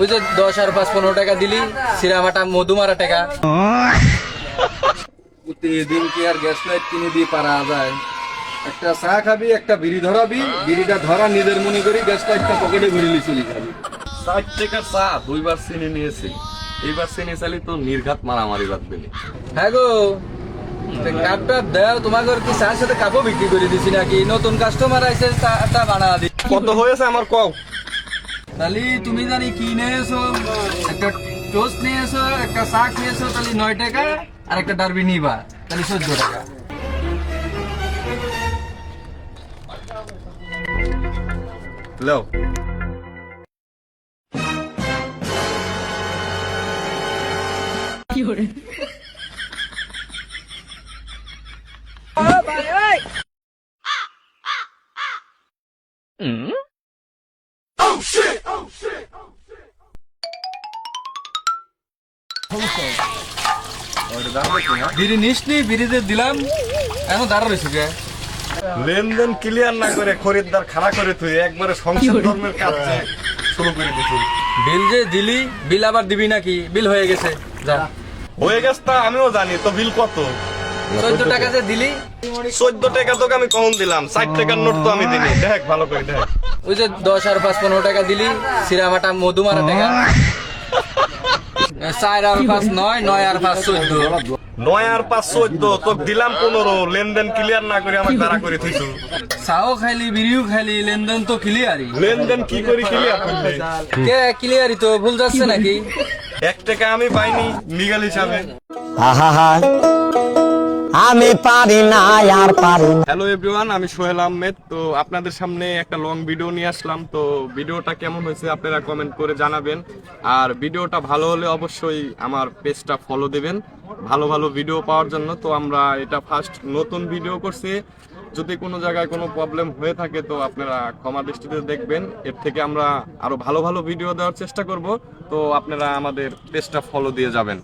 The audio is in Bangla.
ওই যে 10 আর 5 15 টাকা দিলি সিরামাটা মধুমারা টাকা প্রতিদিন কি আর গ্যাস লাইট কিনে দিয়ে পারা যায়? একটা চা খাবি, একটা বিড়ি ধরাবি, বিড়িটা ধরা নিজের মনে করি, গ্যাস লাইটটা পকেটে ভরিলি চলে যাবি। 60 টাকার চা 2 বার চিনি নিয়েছি, এইবার চিনি চালি তো নির্ঘাত মারামারি লাগবে। হ্যাঁ গো, কাপটা দাও। তোমাকে কি চার সাথে কাপও বিক্রি করে দিছি নাকি? নতুন কাস্টমার আইছে, চাটা বানা দি। কত হয়েছে আমার কও? তাহলে তুমি জানি কি নিয়েছো? একটা টোস্ট নিয়েছো, একটা শাক নিয়েছো, তাহলে 9 টাকা, আর একটা ডারবি নিবা, তাহলে 14 টাকা। লাও বিড়ি নিসনি, বিড়িতে দিলাম, এখন দাঁড়া রয়েছে কে? লেনদেন ক্লিয়ার না করে খরিদ্দার খাড়া করে তুই একবারে সংসার ধর্মের কাজ শুরু করে দিছি। বিল যে দিলি, বিল আবার দিবি নাকি? বিল হয়ে গেছে, যা। হয়ে গেছে তা আমিও জানি, তো বিল কত? 14 টাকা যে দিলি। 14 টাকা তোকে আমি কখন দিলাম? 60 টাকার নোট তো আমি দিনি, দেখ ভালো করে দেখ। ওই যে 10 আর 5 15 টাকা দিলি সিরামাটা মধুমারা টাকা। 4 আর 5 9, 9 আর 5 14। 9 আর 5 14, তো দিলাম 15। লেনদেন ক্লিয়ার না করে আমার তাড়া করে থইছো। চাও খাইলি, বিড়িও খাইলি, লেনদেন তো ক্লিয়ারই। লেনদেন কি করে ক্লিয়ার করলি? কে ক্লিয়ারই তো? ভুল যাচ্ছে নাকি? 1 টাকা আমি পাইনি লিগ্যাল হিসাবে। আমি পারি না আর পারি না। হ্যালো এভরিওয়ান, আমি সোহেল আহমেদ। তো আপনাদের সামনে একটা লং ভিডিও নিয়ে আসলাম। তো ভিডিওটা কেমন হয়েছে আপনারা কমেন্ট করে জানাবেন। আর ভিডিওটা ভালো হলে অবশ্যই আমার পেজটা ফলো দেবেন ভালো ভালো ভিডিও পাওয়ার জন্য। তো আমরা এটা ফার্স্ট নতুন ভিডিও করছি, যদি কোনো জায়গায় কোনো প্রবলেম হয়ে থাকে তো আপনারা ক্ষমা দৃষ্টিতে দেখবেন। এর থেকে আমরা আরো ভালো ভালো ভিডিও দেওয়ার চেষ্টা করব। তো আপনারা আমাদের পেজটা ফলো দিয়ে যাবেন।